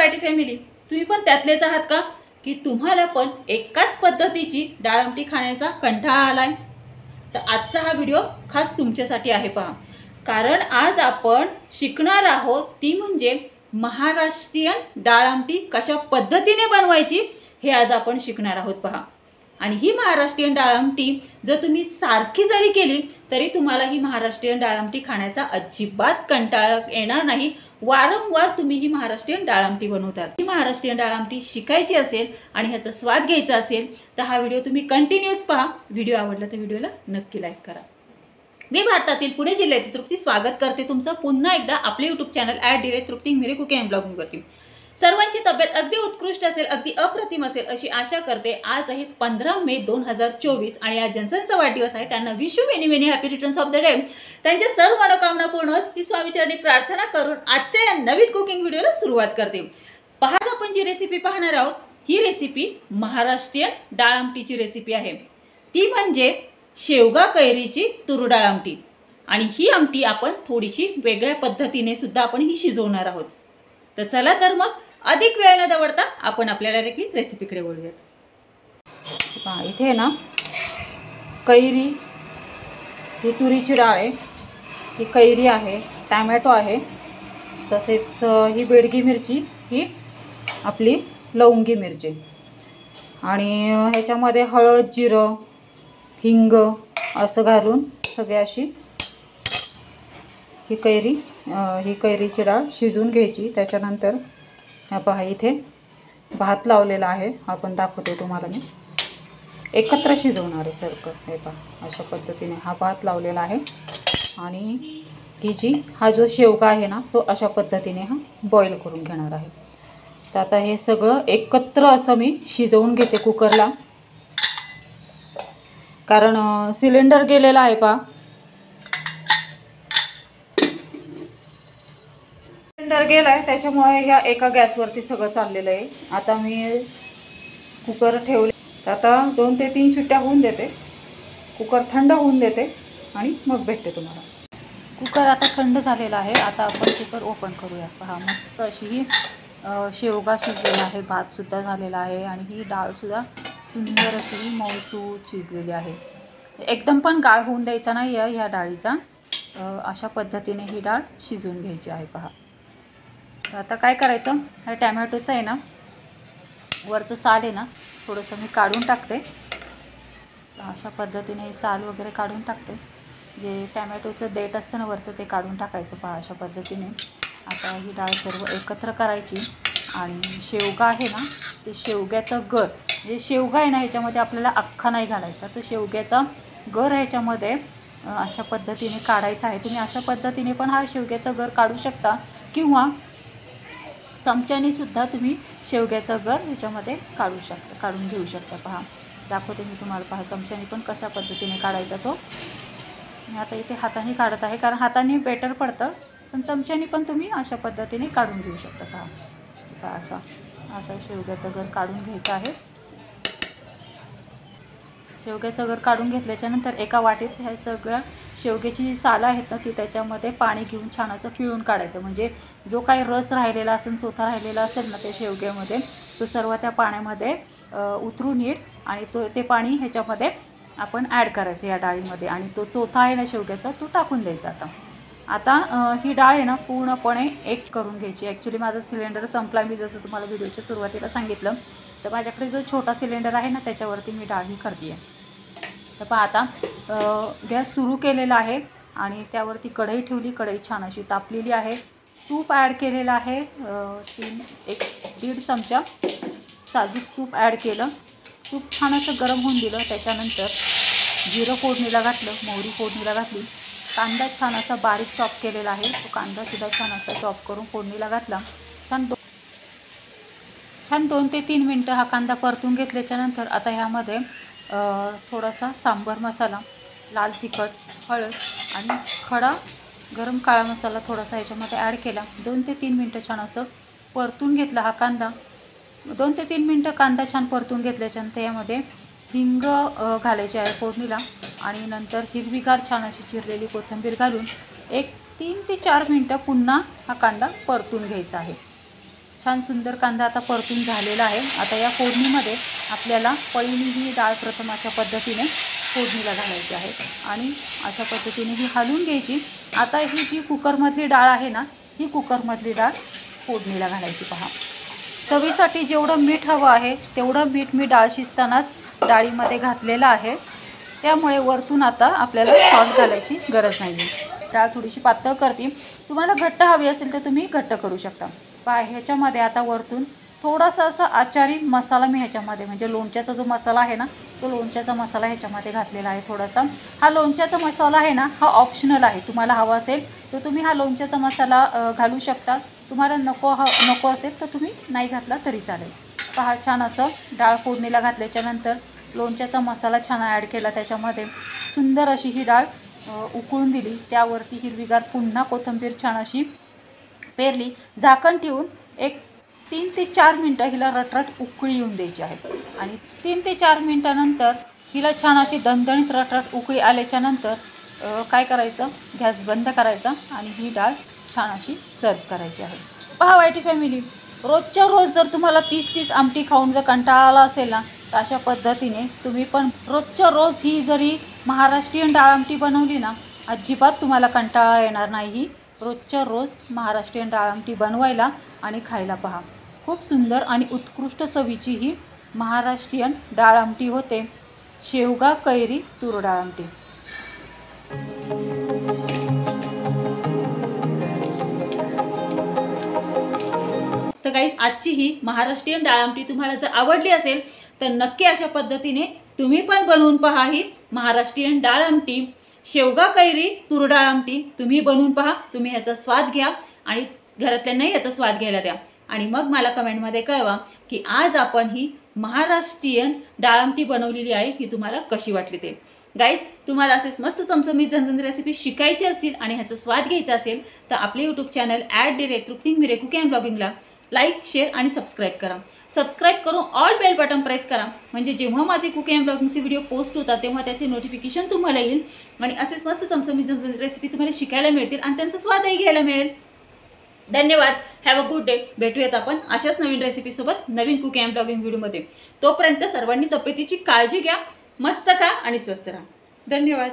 वाटी फॅमिली, तुम्ही पण त्यातलेच आहात का की तुम्हाला पण एकाच पद्धतीची डाळ आमटी खाण्याचा कंटाळा आलाय? तर आजचा हा व्हिडिओ खास तुमच्यासाठी आहे पहा. कारण आज आपण शिकणार आहोत ती म्हणजे महाराष्ट्रीयन डाळ आमटी कशा पद्धतीने बनवायची हे आज आपण शिकणार आहोत पहा. आणि ही महाराष्ट्रीयन डाळ आमटी जर तुम्ही सारखी जरी केली तरी तुम्हाला ही महाराष्ट्रीयन डाळ आमटी खाण्याचा अजिबात कंटाळा येणार नाही. वारंवार तुम्ही ही महाराष्ट्रीयन डाळ आमटी बनवतात. ही महाराष्ट्रीयन डाळ आमटी शिकायची असेल आणि ह्याचा स्वाद घ्यायचा असेल तर हा व्हिडिओ तुम्ही कंटिन्यूअस पहा. व्हिडिओ आवडला तर व्हिडिओला नक्की लाईक करा. मी भारतातील पुणे जिल्ह्यातील तृप्ती स्वागत करते तुमचं पुन्हा एकदा आपले यूट्यूब चॅनल @तृप्ती मेरे कुकिंग अँड ब्लॉगिंग वरती. सर्वांची तब्येत अगदी उत्कृष्ट असेल, अगदी अप्रतिम असेल अशी आशा करते. आज आहे 15 मे 2024 आणि आज ज्यांचा वाढदिवस आहे त्यांना wish you many many happy returns of the day. त्यांच्या सर्व मनोकामना पूर्ण होत ही स्वामीचरणी प्रार्थना करून आजच्या या नवीन कुकिंग व्हिडिओला सुरुवात करते. पहा, आपण जी रेसिपी पाहणार आहोत ही रेसिपी महाराष्ट्रीयन डाळ आमटीची रेसिपी आहे. ती म्हणजे शेवगा कैरीची तूर डाळ आमटी. आणि ही आमटी आपण थोडीशी वेगळ्या पद्धतीने सुद्धा आपण ही शिजवणार आहोत. तर चला तर मग अधिक वेळ न दवडता आपण आपल्या डायरेक्टली रेसिपीकडे वळूयात. पहा, इथे ना कैरी, ही तुरीची डाळ आहे, ही कैरी आहे, टॅमॅटो आहे, तसेच ही बेडगी मिरची, ही आपली लवंगी मिरची आणि ह्याच्यामध्ये हळद, जिरं, हिंग असं घालून सगळी अशी ही कैरीची डाळ शिजवून घ्यायची. त्याच्यानंतर हा पहा, इथे भात लावलेला आहे, आपण दाखवते तुम्हाला. मी एकत्र शिजवणार आहे सारखं. हे पहा, अशा पद्धतीने हा भात लावलेला आहे आणि हा जो शेवगा आहे ना तो अशा पद्धतीने हा बॉईल करून घेणार आहे. तर आता हे सगळं एकत्र असं मी शिजवून घेते कुकरला. कारण सिलेंडर गेलेला आहे पहा. सिलेंडर गेला आहे त्याच्यामुळे ह्या एका गॅसवरती सगळं चाललेलं आहे. आता मी कुकर ठेवले. तर आता 2 ते 3 शिट्ट्या होऊन देते. कुकर थंड होऊन देते आणि मग भेटते तुम्हाला. कुकर आता थंड झालेला आहे. आता आपण कुकर ओपन करूया. पहा, मस्त अशी ही शेवगा शिजलेला आहे, भातसुद्धा झालेला आहे आणि ही डाळसुद्धा सुंदर अशी मऊसूत शिजलेली आहे. एकदम पण गाळ होऊन द्यायचा नाही आहे ह्या डाळीचा. अशा पद्धतीने ही डाळ शिजवून घ्यायची आहे. पहा, आता काय करायचं, ह्या टॅमॅटोचं आहे ना वरचं साल आहे ना थोडंसं मी काढून टाकते. अशा पद्धतीने हे साल वगैरे काढून टाकते. जे टॅमॅटोचं देठ असतं ना वरचं ते काढून टाकायचं. पहा, अशा पद्धतीने आता ही डाळ सर्व एकत्र करायची. आणि शेवगा आहे ना ते शेवग्याचं गर, म्हणजे शेवगा आहे ना ह्याच्यामध्ये आपल्याला अख्खा नाही घालायचा, तर शेवग्याचा गर ह्याच्यामध्ये अशा पद्धतीने काढायचा आहे. तुम्ही अशा पद्धतीने पण हा शेवग्याचा गर काढू शकता किंवा चमच्याने सुद्धा तुम्ही शेवग्याचा गर ह्याच्यामध्ये काढून घेऊ शकता. पहा, दाखवते मी तुम्हाला. पहा, चमच्याने पण कशा पद्धतीने काढायचा तो. मी आता इथे हाताने काढत आहे कारण हाताने बेटर पडतं, पण चमच्याने पण तुम्ही अशा पद्धतीने काढून घेऊ शकता. पहा, असा शेवग्याचा गर काढून घ्यायचा आहे. शेवग्याचं गर काढून घेतल्याच्यानंतर एका वाटीत ह्या सगळ्या शेवग्याची जी सालं आहेत ना ती त्याच्यामध्ये पाणी घेऊन छान असं पिळून काढायचं. म्हणजे जो काही रस राहिलेला असेल, चोथा राहिलेला असेल ना त्या शेवग्यामध्ये, तो सर्व त्या पाण्यामध्ये उतरून येईल आणि ते पाणी ह्याच्यामध्ये आपण ॲड करायचं या डाळीमध्ये आणि तो चोथा आहे ना शेवग्याचा तो टाकून द्यायचा. आता ही डाळ आहे ना पूर्णपणे एक करून घ्यायची. ॲक्च्युली माझा सिलेंडर संपला. मी जसं तुम्हाला व्हिडिओच्या सुरुवातीला सांगितलं, तर माझ्याकडे जो छोटा सिलेंडर आहे ना त्याच्यावरती मी डाळ ही करते आहे. तर पहा, आता गॅस सुरू केलेला आहे आणि त्यावरती कढई ठेवली. कढई छान अशी तापलेली आहे. तूप ॲड केलेलं आहे. 1.5 चमचा साजूक तूप ॲड केलं. तूप छान असं गरम होऊन दिलं. त्याच्यानंतर जिरं फोडणीला घातलं, मोहरी फोडणीला घातली. कांदा छान असा बारीक चॉप केलेला आहे, तो कांदासुद्धा छान असा चॉप करून फोडणीला घातला. छान 2 ते 3 मिनटं हा कांदा परतून घेतल्याच्यानंतर आता ह्यामध्ये थोडासा सांबर मसाला, लाल तिखट, हळद आणि खडा गरम काळा मसाला थोडासा ह्याच्यामध्ये ॲड केला. 2 ते 3 मिनटं छान असं परतून घेतला हा कांदा. 2 ते 3 मिनटं कांदा छान परतून घेतल्याच्यानंतर यामध्ये हिंग घालायची आहे फोडणीला आणि नंतर हिरवीगार छान अशी चिरलेली कोथिंबीर घालून 3 ते 4 मिनटं पुन्हा हा कांदा परतून घ्यायचा आहे. छान सुंदर कांदा आता परतून झालेला आहे। आता या फोडणीमध्ये आपल्याला पळीने ही डाळ प्रथम अशा पद्धतीने फोडणीला घालायची आहे आणि अशा पद्धतीने ही हलवून घ्यायची। आता ही जी कुकरमधली डाळ आहे ना, ही कुकरमधली डाळ फोडणीला घालायची। पहा, चवीसाठी जेवढं मीठ हवं आहे तेवढं मीठ मी डाळ शिजतानाच डाळीमध्ये घातलेलं आहे, त्यामुळे वरतून आता आपल्याला सॉल्ट घालायची गरज नाही। डाळ थोडीशी पातळ करते, तुम्हाला घट्ट हवी असेल तर तुम्ही घट्ट करू शकता। पहा, ह्याच्यामध्ये आता वरतून थोडासा असा आचारी मसाला मी ह्याच्यामध्ये म्हणजे लोणच्याचा जो मसाला आहे ना, तो लोणच्याचा मसाला ह्याच्यामध्ये घातलेला आहे थोडासा। हा लोणच्याचा मसाला आहे ना, हा ऑप्शनल आहे, तुम्हाला हवा असेल तर तुम्ही हा लोणच्याचा मसाला घालू शकता, तुम्हाला नको असेल तर तुम्ही नाही घातला तरी चालेल। पहा, छान असं डाळ फोडणीला घातल्याच्या नंतर लोणच्याचा मसाला छान ॲड केला, त्याच्यामध्ये सुंदर अशी ही डाळ उकळून दिली, त्यावरती हिरवीगार पुन्हा कोथिंबीर छान अशी पेरली। झाकण ठेवून एक 3 ते 4 मिनटं हिला रटरट उकळी येऊन द्यायची आहे आणि 3 ते 4 मिनटानंतर हिला छान अशी दणदणीत रटरट उकळी आल्याच्या नंतर काय करायचं, गॅस बंद करायचा आणि ही डाळ छान अशी सर्व करायची आहे। पहा वायटी फॅमिली, रोजच्या रोज जर तुम्हाला 30 आमटी खाऊन जर कंटाळा आला असेल ना, तर अशा पद्धतीने तुम्ही पण रोजच्या रोज ही जरी महाराष्ट्रीयन डाळ आमटी बनवली ना, अजिबात तुम्हाला कंटाळा येणार नाही। रोजच्या रोज महाराष्ट्रीयन डाळ आमटी बनवायला आणि खायला पहा, खूप सुंदर आणि उत्कृष्ट चवीची ही महाराष्ट्रीयन डाळ आमटी होते, शेवगा कैरी तूर डाळ आमटी। तर गाईज, आजची ही महाराष्ट्रीयन डाळ आमटी तुम्हाला जर आवडली असेल तर नक्की अशा पद्धतीने तुम्ही पण बनवून पहा। ही महाराष्ट्रीयन डाळ आमटी, शेवगा कैरी तूर डाळ आमटी तुम्ही बनवून पहा, तुम्ही ह्याचा स्वाद घ्या आणि घरातल्यांनाही ह्याचा स्वाद घ्यायला द्या आणि मग मला कमेंटमध्ये कळवा की आज आपण ही महाराष्ट्रीयन डाळ आमटी बनवलेली आहे, ही तुम्हाला कशी वाटली ते। गाईज, तुम्हाला असेच मस्त चमचमीत झणझणीत रेसिपी शिकायची असतील आणि ह्याचा स्वाद घ्यायचा असेल तर आपले यूट्यूब चॅनल @तृप्ती मिरे कुकिंग अँड ब्लॉगिंगला लाईक, शेअर आणि सबस्क्राईब करा। सबस्क्राईब करून ऑल बेल बटन प्रेस करा, म्हणजे जेव्हा माझे कुकिंग अँड ब्लॉगिंगचे व्हिडिओ पोस्ट होतात तेव्हा त्याचे नोटिफिकेशन तुम्हाला येईल आणि असेच मस्त चमचमीत झणझणीत रेसिपी तुम्हाला शिकायला मिळतील आणि त्यांचा स्वादही घ्यायला मिळेल। धन्यवाद, हॅव अ गुड डे। भेटूयात आपण अशाच नवीन रेसिपीसोबत नवीन कुकिंग अँड ब्लॉगिंग व्हिडिओमध्ये। तोपर्यंत सर्वांनी तब्येतीची काळजी घ्या, मस्त खा आणि स्वस्थ राहा। धन्यवाद।